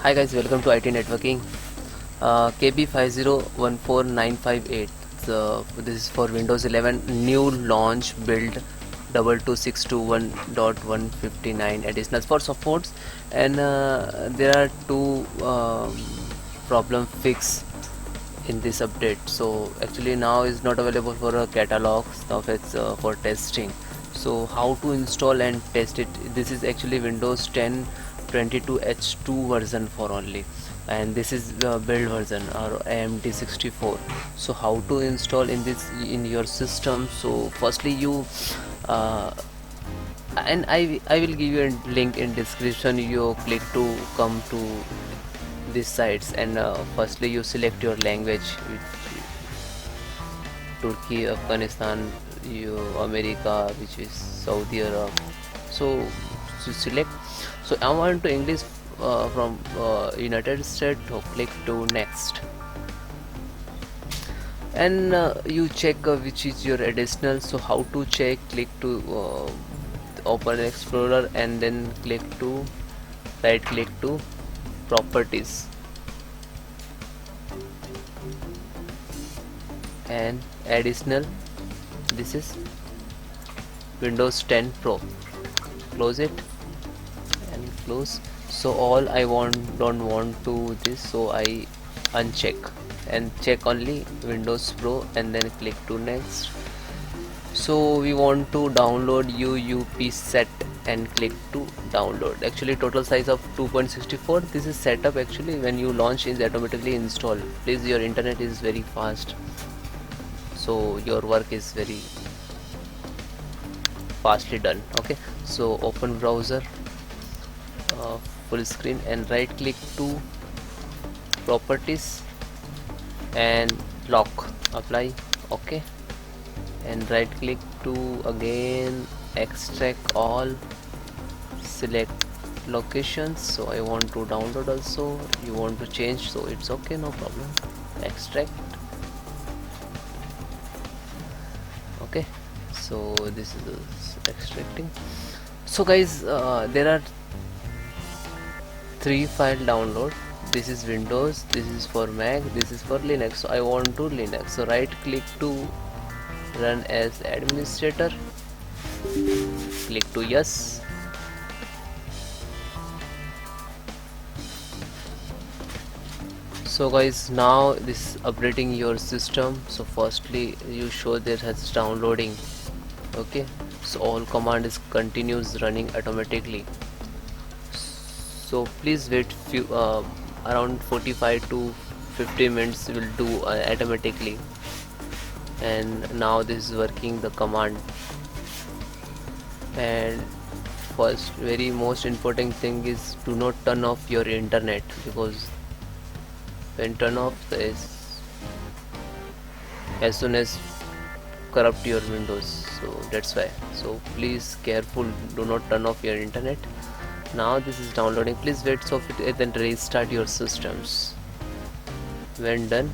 Hi guys, welcome to IT Networking. KB5014958. This is for Windows 11 new launch build 22621.159 additional for supports, and there are two problem fix in this update. So actually now is not available for a catalog stuff. It's for testing. So how to install and test it? This is actually Windows 10 22H2 version for only, and this is the build version or AMD 64. So how to install in this in your system? So firstly you and I will give you a link in description. You click to come to these sites, and firstly you select your language, Turkey, Afghanistan, America, which is Saudi Arab. So select. So I want to English from United States. So click to next, and you check which is your additional. So how to check? Click to open Explorer, and then click to right click to properties and additional. This is Windows 10 Pro. Close it and close. So all I don't want to this, so I uncheck and check only Windows Pro, and then click to next. So we want to download UUP set and click to download. Actually total size of 2.64. This is setup. Actually when you launch is automatically installed. Please, your internet is very fast, so your work is very fastly done. Okay, so open browser, full screen, and right click to properties and lock, apply. Okay, and right click to again extract all, select locations. So I want to download also, you want to change, so it's okay, no problem. Extract. Okay, so this is extracting. So guys, there are 3 file download. This is Windows, this is for Mac, this is for Linux. So I want to Linux, so right click to run as administrator, click to yes. So guys, now this is updating your system. So firstly you show that has downloading. Okay, so all command is continues running automatically. So please wait few around 45 to 50 minutes will do automatically. And now this is working the command. And first very most important thing is do not turn off your internet, because when turn off this, as soon as corrupt your Windows. So that's why, so please careful, do not turn off your internet. Now this is downloading. Please wait so it then restart your systems when done,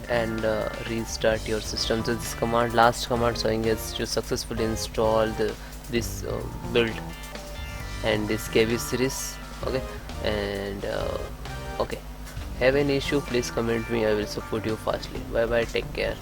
and restart your system. So this command, last command showing is to successfully install this build and this KB series. Okay, and okay, have any issue please comment me, I will support you fastly. Bye bye, take care.